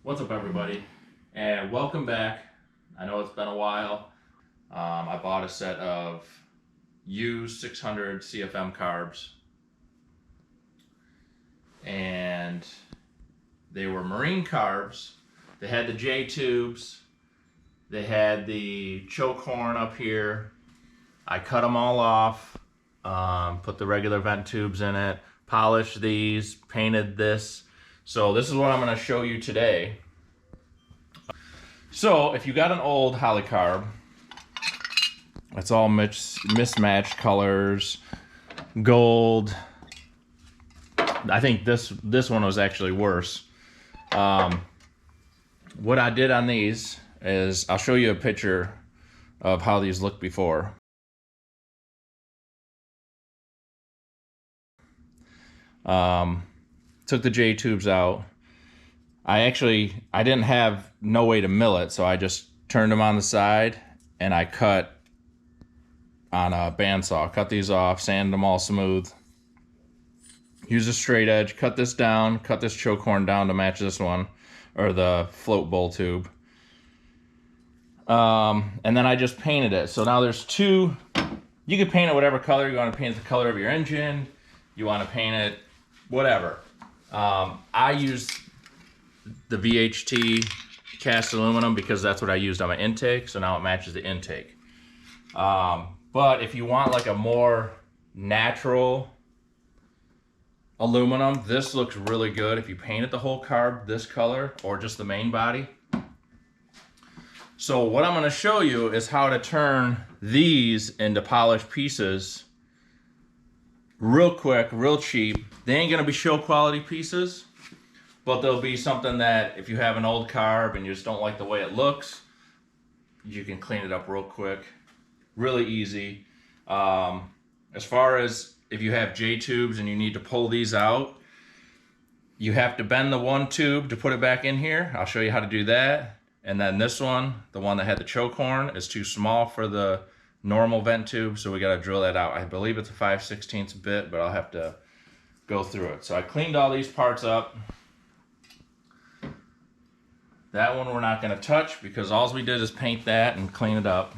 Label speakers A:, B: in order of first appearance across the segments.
A: What's up, everybody, and welcome back. I know it's been a while. I bought a set of used 600 CFM carbs, and they were marine carbs. They had the J tubes, they had the choke horn up here. I cut them all off, put the regular vent tubes in it, polished these, painted this. So this is what I'm going to show you today. So if you got an old Holley Carb, it's all mismatched colors, gold. I think this one was actually worse. What I did on these is I'll show you a picture of how these looked before. Took the J tubes out. I didn't have no way to mill it, so I just turned them on the side and I cut on a bandsaw. Cut these off, sanded them all smooth. Use a straight edge, cut this down, cut this choke horn down to match this one, or the float bowl tube. And then I just painted it. So now there's two. You can paint it whatever color. You want to paint it the color of your engine. You want to paint it whatever. I used the VHT cast aluminum because that's what I used on my intake, so now it matches the intake. But if you want like a more natural aluminum, this looks really good if you painted the whole carb this color or just the main body. So what I'm going to show you is how to turn these into polished pieces real quick, real cheap. They ain't going to be show quality pieces, but they'll be something that if you have an old carb and you just don't like the way it looks, you can clean it up real quick. Really easy. As far as if you have J tubes and you need to pull these out, you have to bend the one tube to put it back in here. I'll show you how to do that. And then this one, the one that had the choke horn, is too small for the normal vent tube, so we got to drill that out. I believe it's a 5/16 bit, but I'll have to go through it. So I cleaned all these parts up. That one we're not going to touch because all we did is paint that and clean it up.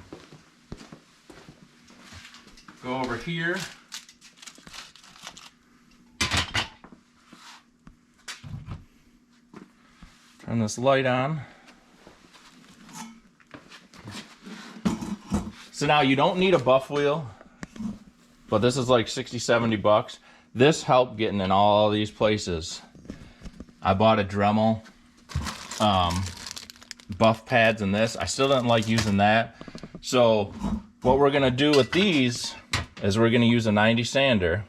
A: Go over here. Turn this light on. So now you don't need a buff wheel, but this is like 60-70 bucks. This helped getting in all these places. I bought a Dremel buff pads in this. I still didn't like using that. So what we're gonna do with these is we're gonna use a 90 sander,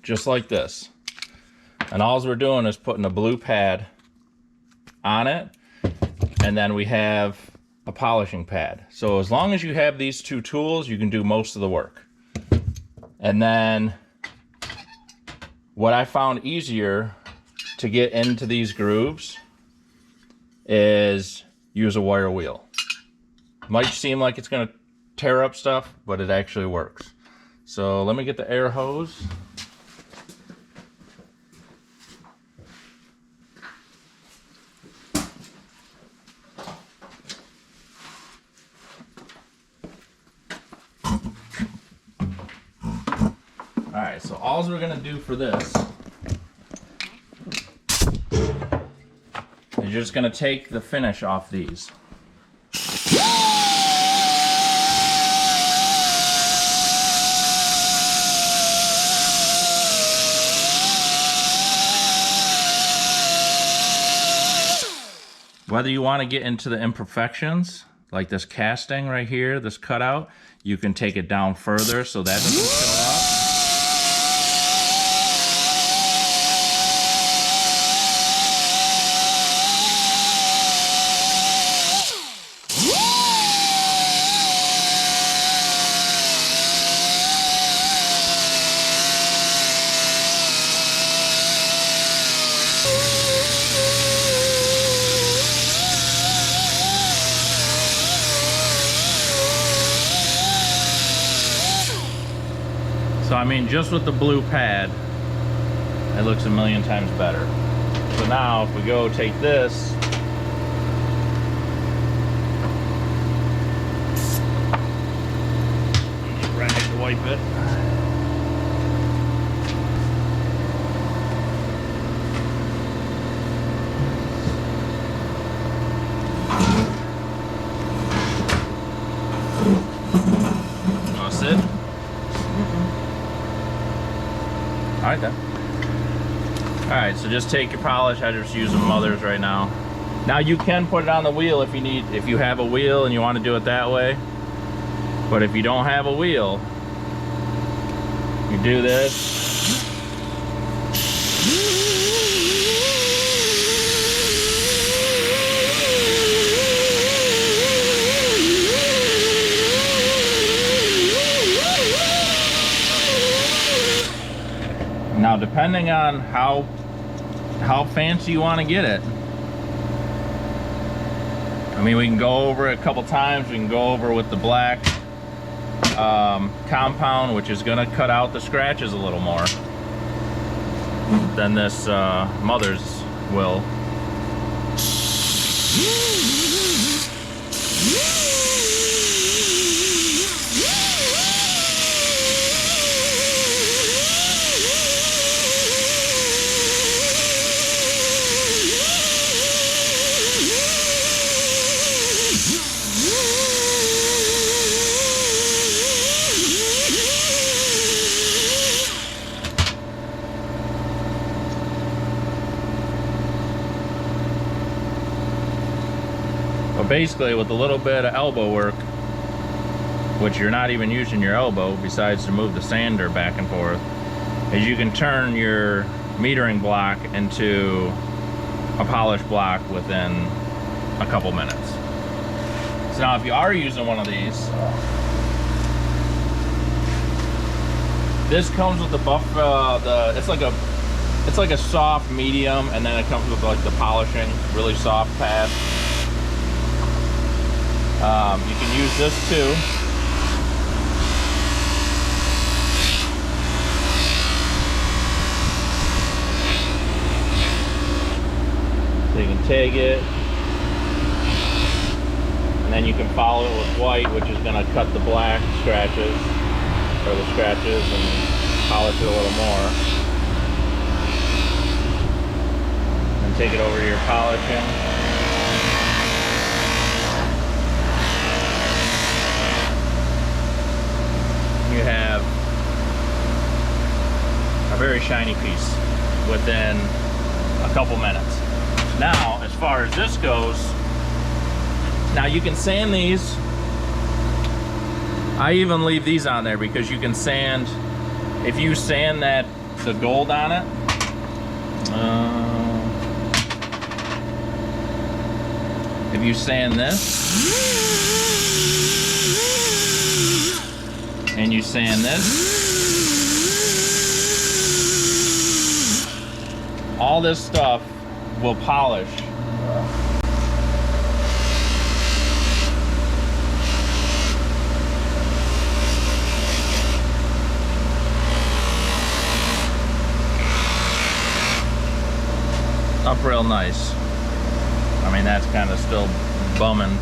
A: just like this. And all we're doing is putting a blue pad on it, and then we have a polishing pad. So as long as you have these two tools, you can do most of the work. And then what I found easier to get into these grooves is use a wire wheel. Might seem like it's gonna tear up stuff, but it actually works. So let me get the air hose. All right, so all we're gonna do for this is you're just gonna take the finish off these. Whether you want to get into the imperfections, like this casting right here, this cutout, you can take it down further so that doesn't show up. So I mean, just with the blue pad, it looks a million times better. So now if we go take this, right to wipe it. That's it. All right then. Alright, so just take your polish. I just use some others right now. Now you can put it on the wheel if you have a wheel and you want to do it that way. But if you don't have a wheel, you do this. Now, depending on how fancy you want to get it, I mean, we can go over it a couple times. We can go over with the black compound, which is going to cut out the scratches a little more than this Mother's will. But basically, with a little bit of elbow work, which you're not even using your elbow besides to move the sander back and forth, is you can turn your metering block into a polished block within a couple minutes. So now if you are using one of these, this comes with the buff, it's like a soft medium, and then it comes with like the polishing, really soft pad. You can use this too. So you can take it, and then you can follow it with white, which is going to cut the black scratches, or the scratches, and polish it a little more. And take it over to your polishing. You have a very shiny piece within a couple minutes. Now, as far as this goes, now you can sand these. I even leave these on there because you can sand, if you sand the gold on it, if you sand this, and you sand this, all this stuff will polish. Up real nice. I mean, that's kind of still bumming.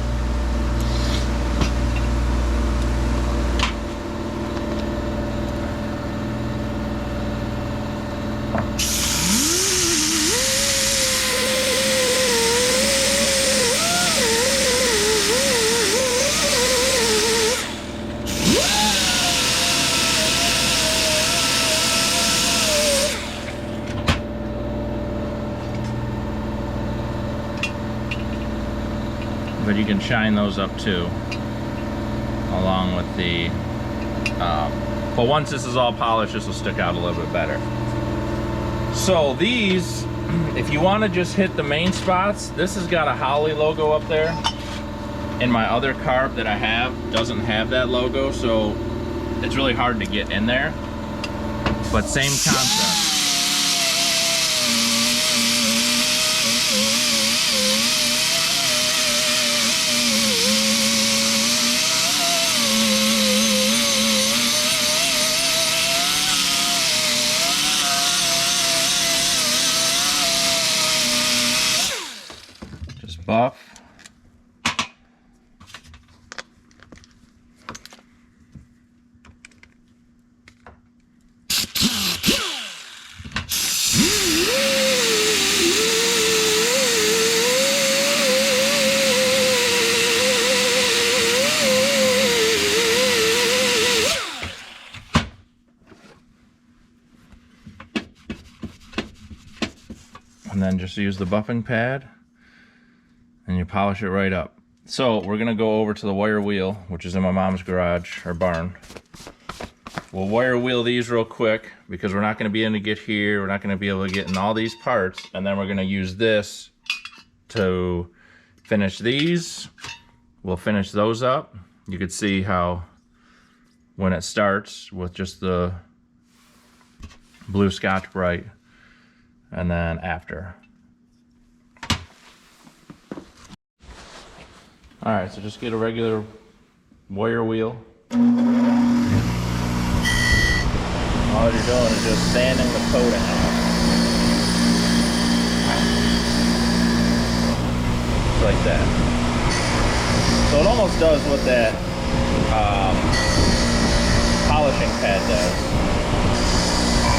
A: But you can shine those up too, along with the, but once this is all polished, this will stick out a little bit better. So these, if you want to just hit the main spots, this has got a Holley logo up there. And my other carb that I have doesn't have that logo, so it's really hard to get in there. But same concept. buff. And then just use the buffing pad and you polish it right up. So we're gonna go over to the wire wheel, which is in my mom's garage or barn. We'll wire wheel these real quick because we're not gonna be able to get here. We're not gonna be able to get in all these parts. And then we're gonna use this to finish these. We'll finish those up. You can see how when it starts with just the blue Scotch-Brite, and then after. All right, so just get a regular wire wheel. All you're doing is just sanding the coating off. Just like that. So it almost does what that polishing pad does,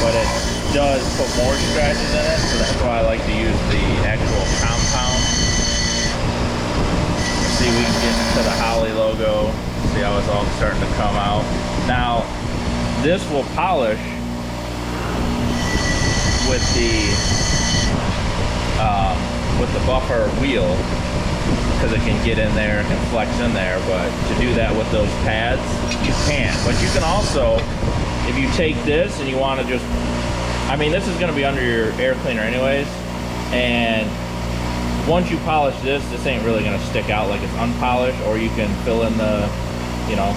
A: but it does put more scratches in it, so that's why I like to use the actual compound. See, we can get to the Holley logo, see how it's all starting to come out. Now, this will polish with the buffer wheel, because it can get in there, it can flex in there, but to do that with those pads, you can't. But you can also, if you take this and you want to just, I mean, this is going to be under your air cleaner anyways, and once you polish this ain't really going to stick out like it's unpolished, or you can fill in the, you know,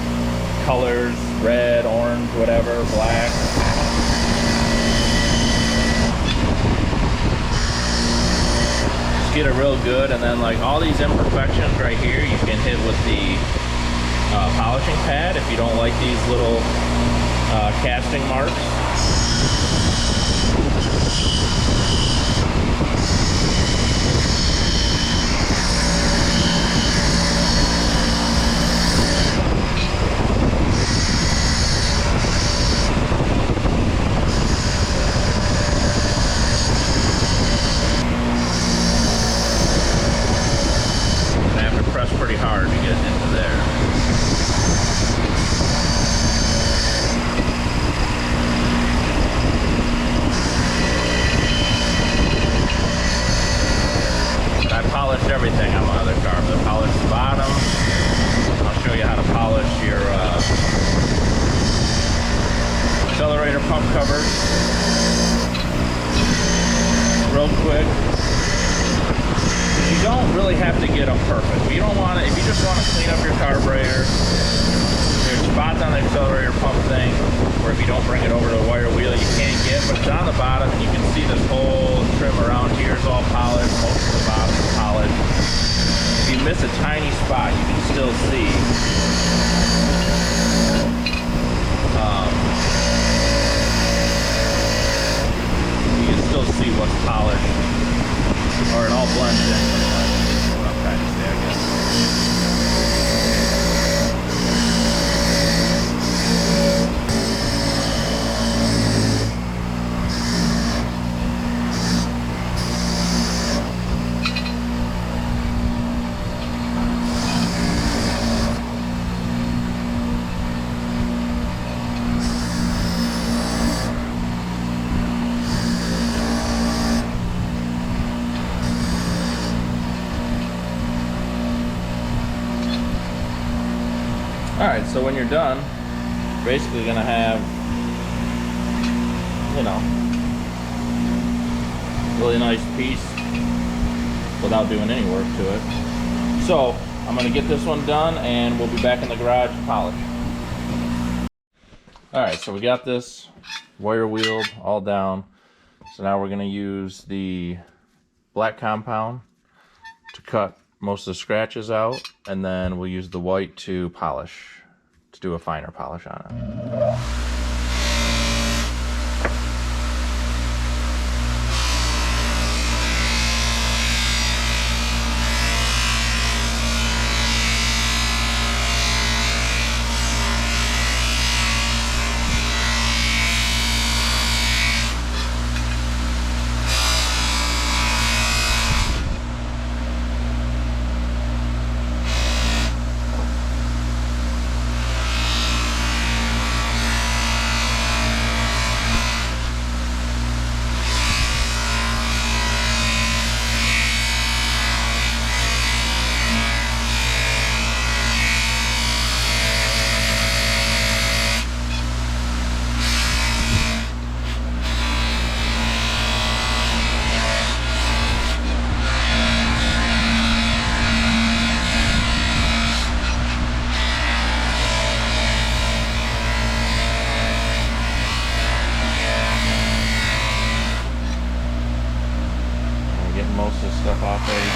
A: colors, red, orange, whatever, black. Just get it real good, and then like all these imperfections right here, you can hit with the polishing pad if you don't like these little casting marks. Pretty hard to get into there. I polished everything on my other carbs. I polished the bottom. I'll show you how to polish your accelerator pump covers real quick. You don't really have to get them perfect. But you don't want to, if you just want to clean up your carburetor, there's spots on the accelerator pump thing where if you don't bring it over to the wire wheel you can't get, but it's on the bottom and you can see this whole trim around here is all polished, most of the bottom is polished. If you miss a tiny spot you can still see. You can still see what's polished. Or it all blends in. That's what I'm trying to say, I guess. Alright, so when you're done, you're basically going to have, you know, really nice piece without doing any work to it. So, I'm going to get this one done and we'll be back in the garage to polish. Alright, so we got this wire wheeled all down. So now we're going to use the black compound to cut most of the scratches out, and then we'll use the white to polish, to do a finer polish on it.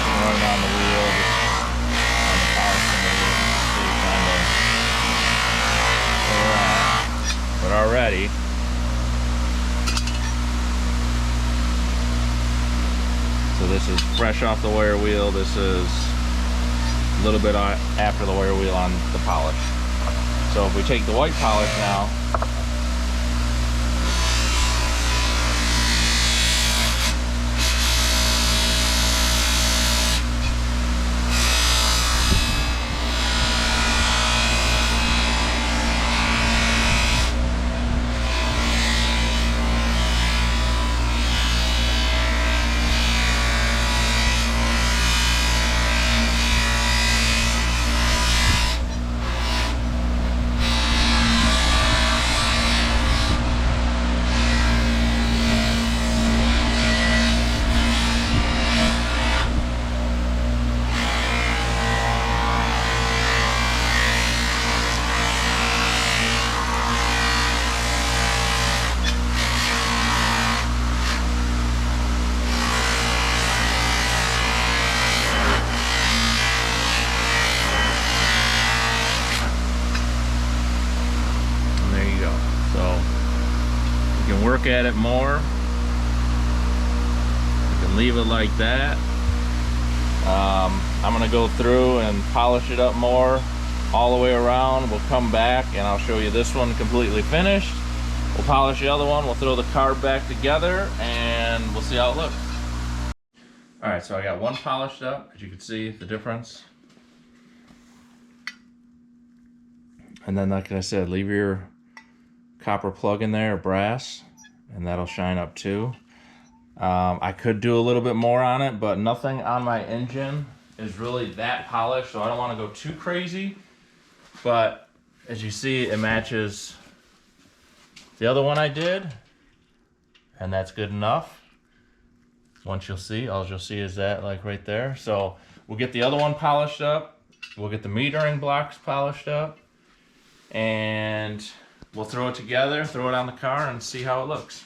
A: running on the wheel, just on the polishing wheel, see kind of where we're at. But already, so this is fresh off the wire wheel. This is a little bit after the wire wheel on the polish. So if we take the white polish now, work at it more. You can leave it like that. I'm gonna go through and polish it up more all the way around. We'll come back and I'll show you this one completely finished. We'll polish the other one, we'll throw the carb back together, and we'll see how it looks. Alright, so I got one polished up, as you can see the difference. And then, like I said, leave your copper plug in there, brass, and that'll shine up too. I could do a little bit more on it, but nothing on my engine is really that polished, so I don't want to go too crazy. But as you see, it matches the other one I did, and that's good enough. Once you'll see, all you'll see is that, like right there. So we'll get the other one polished up, we'll get the metering blocks polished up, and we'll throw it together, throw it on the car, and see how it looks.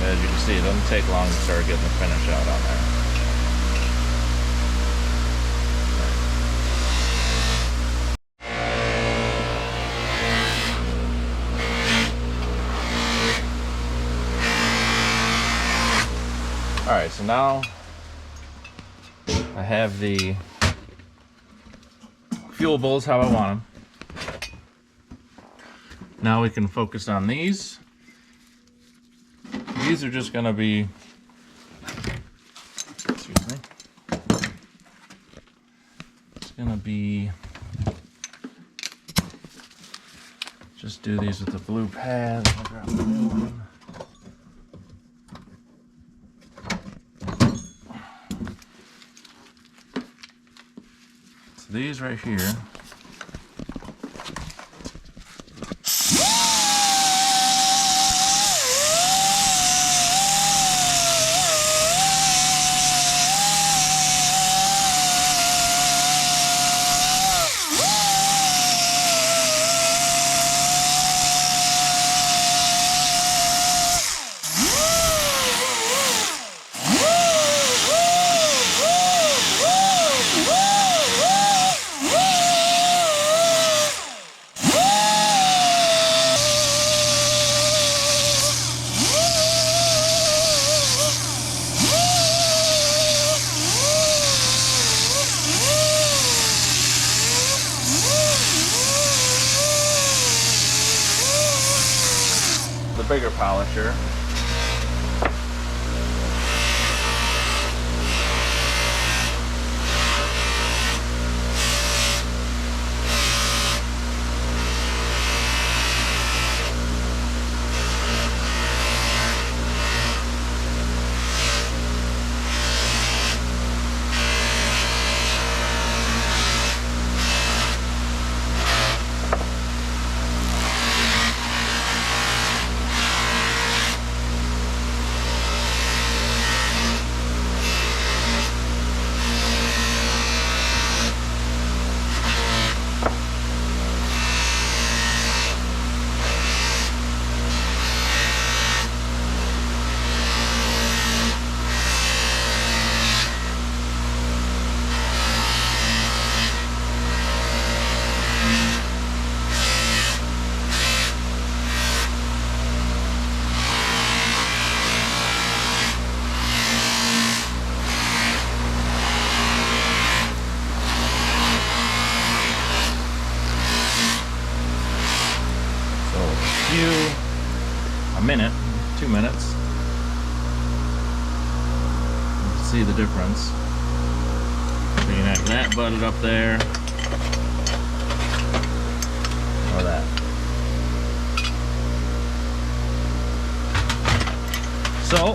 A: As you can see, it doesn't take long to start getting the finish out on there. Alright, so now I have the fuel bowls how I want them. Now we can focus on these. These are just going to be, excuse me, it's going to be, just do these with the blue pad. I'll grab the new one. So these right here, the bigger polisher. see the difference. So you can have that butted up there, or that. So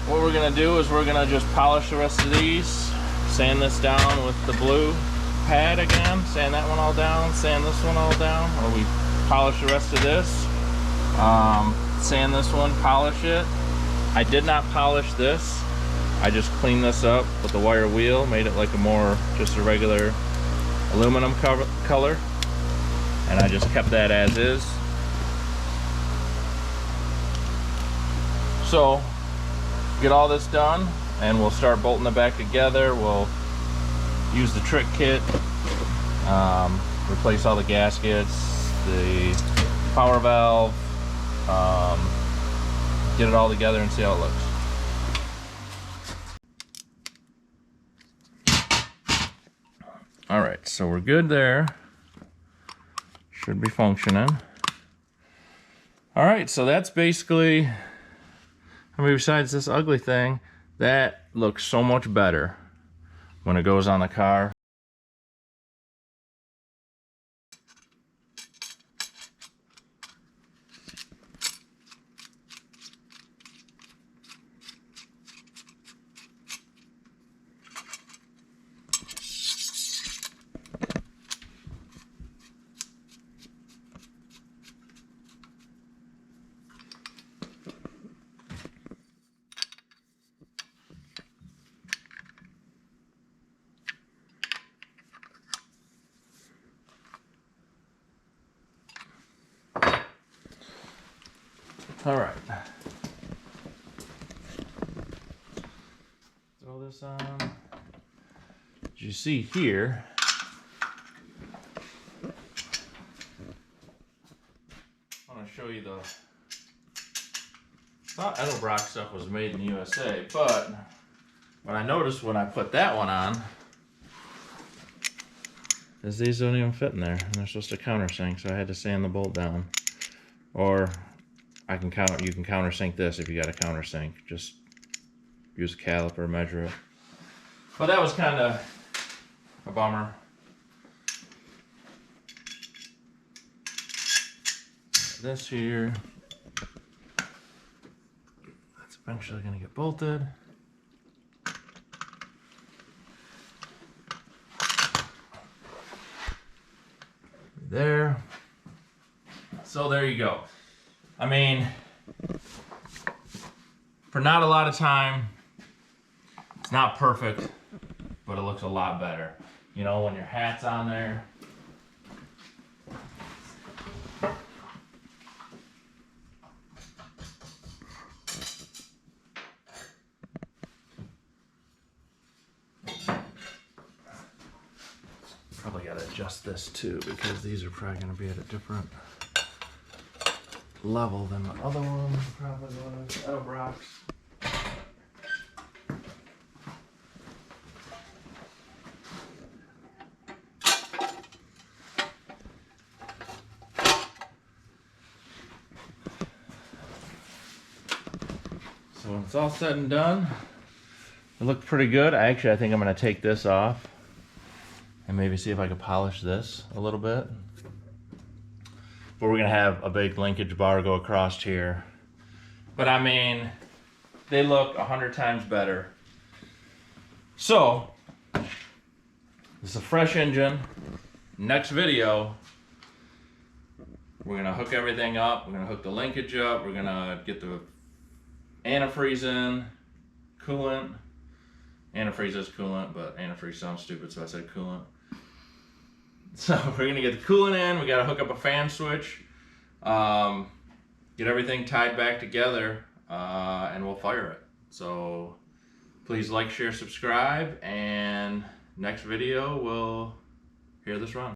A: what we're gonna do is we're gonna just polish the rest of these, sand this down with the blue pad again, sand that one all down, sand this one all down, or we polish the rest of this, sand this one, polish it. I did not polish this. I just cleaned this up with the wire wheel, made it like just a regular aluminum color, and I just kept that as is. So get all this done and we'll start bolting it back together. We'll use the trick kit, replace all the gaskets, the power valve, get it all together and see how it looks. All right, so we're good there. Should be functioning. All right, so that's basically, I mean, besides this ugly thing, that looks so much better when it goes on the car. All right. Throw this on. As you see here, I want to show you the. I thought Edelbrock stuff was made in the USA, but what I noticed when I put that one on is these don't even fit in there, and they're supposed to countersink, so I had to sand the bolt down. Or you can countersink this if you got a countersink. Just use a caliper, measure it. But that was kind of a bummer. This here, that's eventually going to get bolted. There. So there you go. I mean, for not a lot of time, it's not perfect, but it looks a lot better. You know, when your hat's on there. Probably got to adjust this too, because these are probably going to be at a different level than the other one probably was. Edelbrock's. So when it's all said and done, it looked pretty good. I think I'm going to take this off and maybe see if I can polish this a little bit. But we're gonna have a big linkage bar go across here. But I mean, they look 100 times better. So, this is a fresh engine. Next video, we're gonna hook everything up. We're gonna hook the linkage up. We're gonna get the antifreeze in, coolant. Antifreeze is coolant, but antifreeze sounds stupid, so I said coolant. So we're gonna get the coolant in, we gotta hook up a fan switch, get everything tied back together, and we'll fire it. So please like, share, subscribe, and next video we'll hear this run.